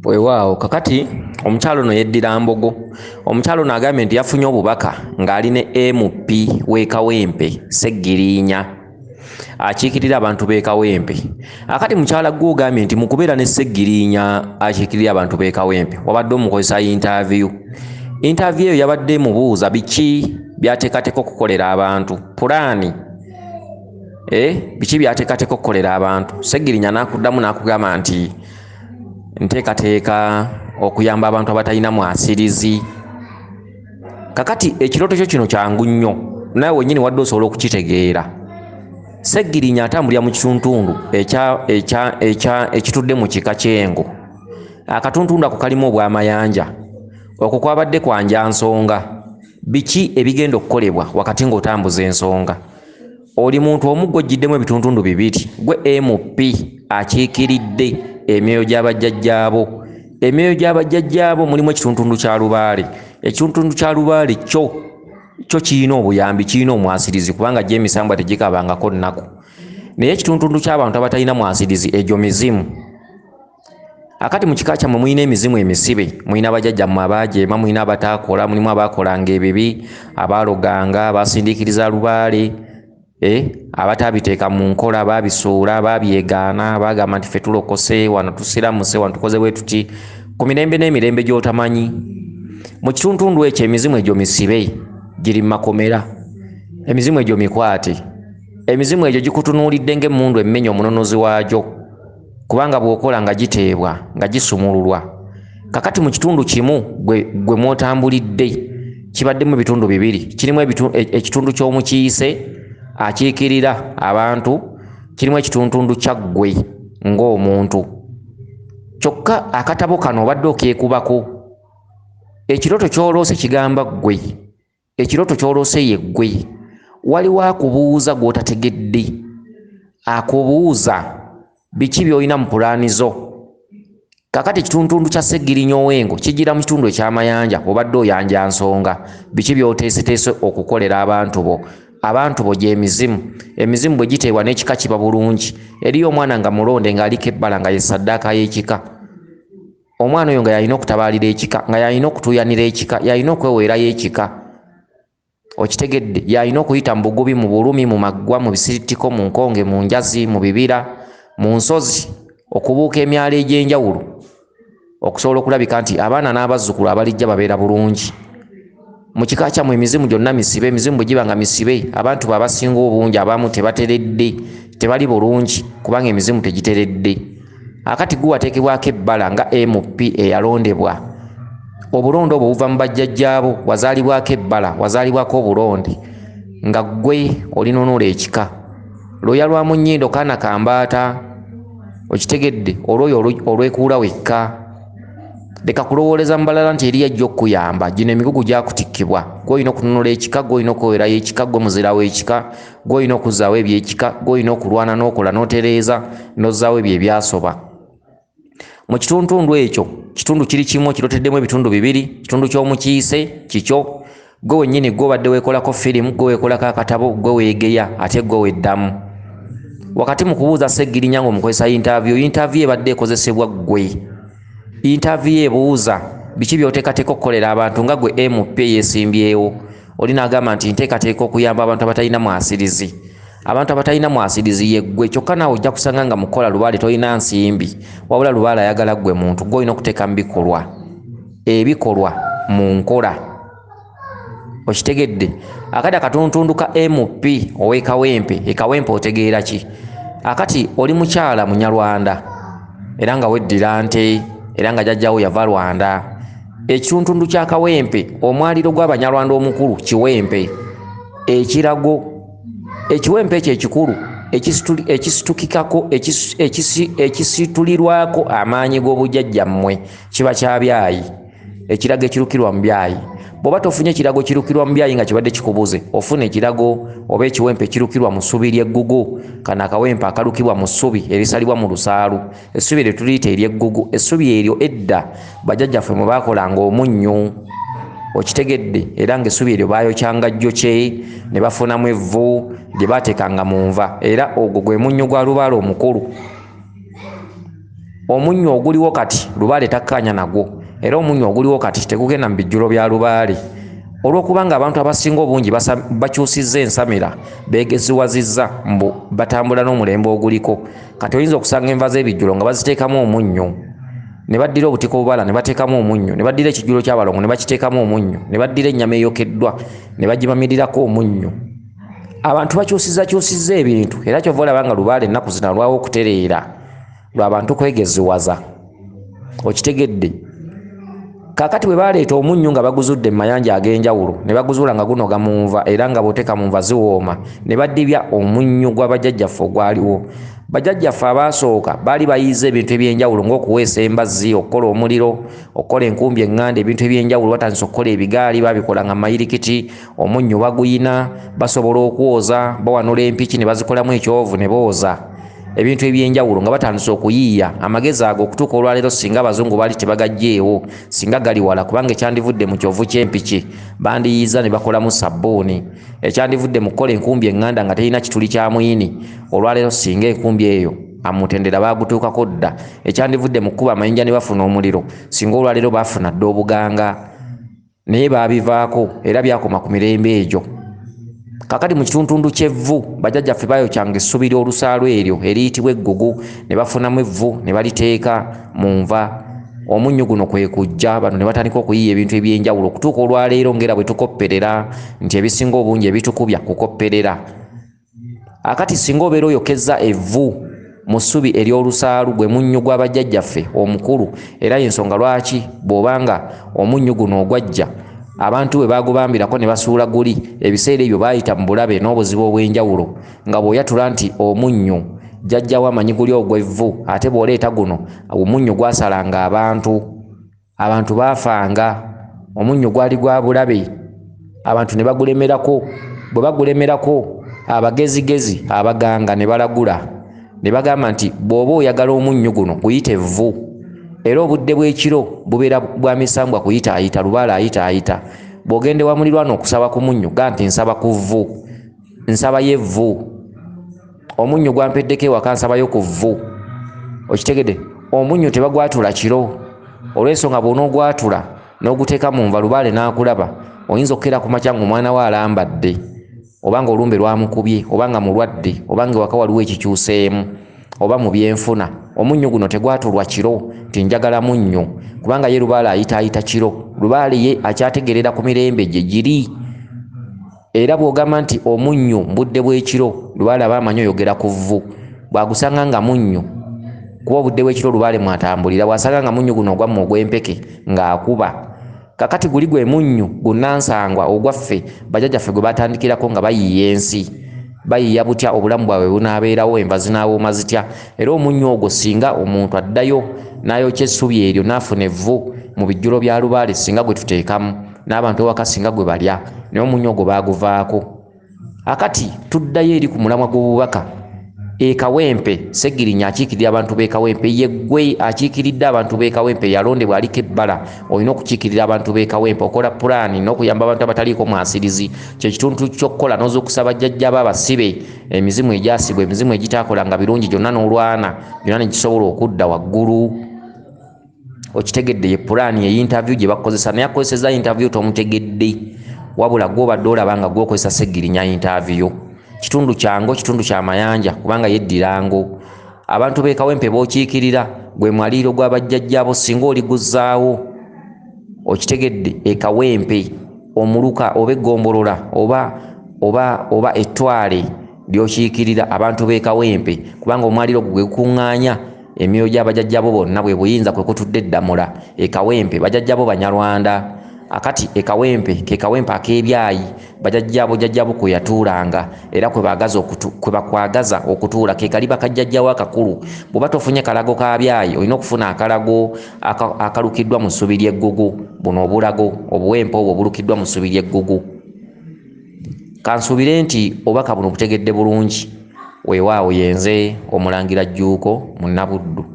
Weewaawo kakati omukyalo no yeddira Mbogo. Omukyalo no agambye nti yafunye obubaka ng'ali ne MP w'e Kawempe Sseggirinya akiikirira abantu b'e Kawempe. Akati mukyala gwe ogambye nti mu kubeera ne Sseggirinya akiikirira abantu b'e Kawempe wabadde omukozesa interview eyo yabadde mubuuza biki byateekateeka okukolera abantu pulaani biki byateekateeka okukolera abantu. Sseggirinya n'akuddamu n'akugamba nti nteekateeka okuyamba abantu abatalina mwasirizi. Kakati ekirooto kyo kino kyangu nnyo nawe wennyini wadde osobola okukitegeera. Sseggirinya atambulira mu kituntundu ekitudde mu kika ky'engo. Akatuntundu ako kalimu obwamayanja. Okwo kwabadde kwanja nsonga. Biki ebigenda okukolebwa wakati ng'otambuza ensonga? Oli muntu omu gw'ojjiddemu ebituntundu bibiri. Gwe MP akiikiridde emyoyo gy'abajjajjaabo. Emyoyo gy'abajjajjaabo mulimu ekituntundu kya Lubaale. Ekituntundu kya Lubaale kyo kirina obuyambi, kirina omwasirizi kubanga gye emisambwa tegikabangako nnaku. Naye ekituntundu ky'abantu abatalina mwasirizi egyo mizimu. Akati mu kika kyammwe mulina emizimu emisibe. Mulina bajjajjammwe abaajeema, mulina abataakola, mulimu abaakolanga ebibi, abaaloganga, abaasindiikiriza Lubaale, abataabiteeka mu nkola, baabisuula, baabyegaana, baagamba nti ffe tulokose, wano tusiramuse, wano tukoze bwe tuti, ku mirembe n'emirembe gy'otamanyi. Mu kituntundu ekyo emizimu egyo misibe, giri mu makomera. Emizimu egyo mikwate. Emizimu egyo gikutunuulidde ng'emmundu emmenya omunonozi waagyo, kubanga bw'okola nga giteebwa, nga gisumululwa. Kakati mu kitundu kimu gwe mwotambulidde kibaddemu ebitundu bibiri. Kirimu ekitundu ky'omukiise akiikirira abantu, kirimu ekituntundu kya ggwe ng'omuntu. Kyokka akatabo kano obadde okeekubako. Ekirooto ky'oloose kigamba ggwe. Ekirooto ky'oloose ye ggwe. Waliwo akubuuza gw'otategedde. Akubuuza biki by'olina mu pulaani zo. Kakati ekituntundu kya Sseggirinya Ow'Engo kigira mu kitundu eky'amayanja obadde oyanja nsonga. Biki by'oteeseteese okukolera abantu bo. Abantu bo gy'emizimu. Emizimu bwe giteebwa n'ekika kiba bulungi. Eriyo omwana nga mulonde ng'aliko ebbala nga ye ssaddaaka y'ekika. Omwana oyo nga yalina okutabaalira ekika, nga yalina okutuuyanira ekika, yalina okweweerayo ekika. Okitegedde? Yalina okuyita mu bugubi, mu bulumi, mu maggwa, mu bisiritiko, mu nkonge, mu njazi, mu bibira, mu nsozi, okubuuka emyalo egy'enjawulo okusobola okulabika nti abaana n'abazzukulu abalijja babeera bulungi. Mu kika kyammwe emizimu gyonna misibe. Emizimu bwe giba nga misibe, abantu bo abasinga obungi abamu tebateredde, tebali bulungi kubanga emizimu tegiteredde. Akati gwe wateekebwako ebbala nga MP eyalondebwa. Obulonde obwo buva mu bajjajjaabo, wazaalibwako ebbala, wazaalibwako obulonde nga gwe olinunula ekika. Lwoya lwa mu nnyindo kaana kambaata. Okitegedde? Olwoyo olwekuula wekka. Leka kulowooleza mu balala nti eri ajja okukuyamba. Gino emigugu gyakutikkibwa. Gwe olina okununula ekika, gwe olina okuweerayo ekika, gwe muzirawo ekika, gwe olina okuzzaawo ebyekika, gwe olina okulwana n'okola n'otereeza n'ozzaawo ebyo ebyasoba. Mu kituntundu ekyo, kitundu kiri kimu kiroteddemu ebitundu bibiri. Kitundu ky'omukiise kikyo. Gwe wennyini gwe obadde weekolako firimu, gwe weekolako akatabo, gwe weegeya ate gwe weddamu. Wakati mu kubuuza Sseggirinya ng'omukozesa interview ebadde ekozesebwa ggwe. Interview ebuuza biki by'oteekateeka okukolera abantu nga gwe MP yeesimbyewo. Oli n'agamba nti nteekateeka okuyamba abantu abatalina mwasirizi. Abantu abatalina mwasirizi ye ggwe. Kyokka naawe ojja kusanga nga mukola Lubaale tolina nsimbi. Wabula Lubaale ayagala ggwe muntu. Gwe olina okuteeka mu bikolwa. Ebikolwa mu nkola. Okitegedde? Akati akatuntundu ka MP ow'e Kawempe. E Kawempe otegeera ki? Akati oli mukyala Munyarwanda era nga weddira nte era nga jjajjaawo yava Rwanda. Ekituntundu kya Kawempe omwaliro gw'Abanyarwanda omukulu Kiwempe. Ekirago Ekiwempe ekyo ekikulu ekisitukikako ekisitulirwako amaanyi g'obujjajjammwe kiba kya byayi. Ekirago ekirukirwa mu byayi. Bw'oba tofunye ekirago kirukirwa mu byayi nga kibadde kikubuze, ofuna ekirago oba ekiwempe kirukirwa mu ssubi ly'eggugu. Kano akawempe akalukibwa mu ssubi erisalibwa mu lusaalu. Essubi lye tuliyita ery'eggugu. Essubi eryo edda bajjajjaffe mwe baakolanga omunnyo. Okitegedde? Era ng'essubi eryo baayokyanga jjokye ne bafunamu evvu lye baateekanga mu nva. Era ogwo gwe munnyo gwa Lubaale omukulu. omunnyo oguliwo kati Lubaale takkanya nagwo era omunnyo oguliwo kati tegugenda mu bijjulo bya Lubaale olw'okuba nga abantu abasinga obungi bakyusizza ensamira beegeziwazizza mbu batambula n'omulembe oguliko kati oyinza okusanga enva z'ebijjulo nga baziteekamu omunnyo ne baddira obutiko obubala ne bateekamu omunnyo ne baddira ekijjulo ky'abalongo ne bakiteekamu omunnyo ne baddira ennyama eyokeddwa ne bagibamirirako omunnyo. Abantu bakyusizza ebintu era kyova olaba nga Lubaale ennaku zino alwawo okutereera lw'abantu kwegeziwaza okitegedde. Kakati bwe baleeta omunnyo nga baguzudde mu mayanja ag'enjawulo ne baguzuula nga gunoga mu nva era nga bw'oteeka mu nva ziwooma ne baddibya omunnyo gwa bajjajjaffe ogwaliwo. Bajjajjaffe abaasooka baali bayiiza ebintu eby'enjawulo ng'okuweesa embazzi, okukola omuliro, okukola enkumbi eŋŋanda, ebintu eby'enjawulo batandise okukola ebigaali babikola nga mayirikiti, omunnyo baguyina, basobola okwoza, bawanula empiki ne bazikolamu ekyovu ne booza. Ebintu eby'enjawulo nga batandise okuyiiya. Amagezi ago okutuuka olwaleero singa abazungu baali tebagagyeewo, singa gali wala kubanga ekyandivudde mu kyovu ky'empiki bandiyiiza ne bakolamu sabbuuni. Ekyandivudde mu kukola enkumbi eŋŋanda nga terina kituli kya muyini, olwaleero singa enkumbi eyo amutendera baagutuukako dda. Ekyandivudde mu kkuba amayinja ne bafuna omuliro, singa olwaleero baafuna dda obuganga. Naye baabivaako era byakoma ku mirembe egyo. Kakati mu kitundu ky'evvu bajjajjaffe baayokyanga essubi ly'olusaalu eryo eriyitibwa eggugu ne bafunamu evvu ne baliteeka mu nva. Omunnyo guno kwe kujja bano ne batandika okuyiiya ebintu eby'enjawulo okutuuka olwaleero ng'era bwe tukopperera nti ebisinga obungi ebitukubya kukopperera. Akati singa obeera oyokezza evvu mu ssubi ery'olusaalu gwe munnyo gwa bajjajjaffe omukulu era y'ensonga lwaki bw'obanga omunnyo guno ogwajja abantu bwe baagubambirako ne basuula guli ebiseera ebyo baayita mu bulabe n'obuzibu obw'enjawulo nga bw'oyatula nti omunnyo jjajjawo amanyi guli ogw'evvu ate bw'oleeta guno omunnyo gwasalanga abantu baafanga. Omunnyo gwali gwa bulabe abantu ne bagulemerako. Bwe bagulemerako abagezigezi abaganga ne balagula ne bagamba nti bw'oba oyagala omunnyo guno guyite evvu era obudde bw'ekiro bubeera bwa misambwa kuyitaayita Lubaale ayitaayita. Bw'ogende wa mulirwana okusaba ku munnyo ga nti nsaba ku vvu, nsaba y'evvu, omunnyo gwampeddeko ewaka nsabayo ku vvu. Okitegedde omunnyo tebagwatula kiro olw'ensonga bw'onoogwatula n'oguteeka mu nva Lubaale n'akulaba oyinza okukeera ku makya ng'omwana we alambadde oba nga olumbe lwamukubye oba nga mulwadde oba nga ewaka waliwo ekikyuseemu oba mu byenfuna. Omunnyo guno tegwatulwa kiro nti njagala munnyo kubanga ye Lubaale ayitaayita kiro. Lubaale ye akyategerera ku mirembe gye giri era bw'ogamba nti omunnyo mu budde bw'ekiro Lubaale aba amanyi oyogera ku vvu. Bw'agusanga nga munnyo kuba obudde bw'ekiro Lubaale mwatambulira bw'asanga nga munnyo guno ogwamma ogw'empeke ng'akuba. Kakati guli gwe munnyo gunnansangwa ogwaffe bajjajjaffe gwe batandikirako nga bayiiya ensi. Bayiiya butya obulamu bwabwe bunaabeerawo, enva zinaawooma zitya. Era omunnyo ogwo singa omuntu addayo n'ayokya essubi eryo n'afuna evvu mu bijjulo bya Lubaale singa gwe tuteekamu n'abantu ewaka singa gwe balya naye omunnyo ogwo baaguvaako. Akati tuddayo eri ku mulamwa gw'obubaka. Kawempe Ssegirinya akiikirira abantu b'e Kawempe ye ggwe akiikiridde abantu b'e Kawempe yalondebwa aliko ebbala. Olina okukiikirira abantu b'e Kawempe okola pulaani n'okuyamba abantu abataliiko mwasirizi. Kye kitundu ky'okkola n'ozuukusa bajjajja b'abasibe emizimu egyasigwa emizimu egitaakolanga birungi gyonna n'olwana gyonna ne gisobola okudda waggulu. Okitegedde ye pulaani ye interview gye bakozesa naye akozesezza interview tomutegedde wabula gw'obadde olaba nga gw'okozesa Ssegirinya interview. Kitundu kyango kitundu kya mayanja kubanga yeddirango. Abantu b'e Kawempe b'okiikirira gwe mwaliiro gwa bajjajjaabo singa oliguzaawo. Okitegedde e Kawempe omuluka oba eggombolola oba ettwale ly'okiikirira abantu b'e Kawempe kubanga omwaliiro gwe gukuŋŋaanya emyoyo gy'abajjajjaabo bonna bwe buyinza kwe kutudde eddamula. E Kawempe bajjajjaabo Banyarwanda. Akati e Kawempe ke Kawempe ak'ebyayi bajjajjaabo kwe yatuulanga era kwe bakwagaza okutuula ke kaliba kajjajjawo akakulu. Bw'oba tofunye kalago ka byayi olina okufuna akalago akalukiddwa mu ssubi ly'eggugu. Buno obulago obuwempe obwo bulukiddwa mu ssubi ly'eggugu. Kansuubire nti obubaka buno butegedde bulungi. Weewaawo yenze Omulangira Jjuuko Munnabuddu.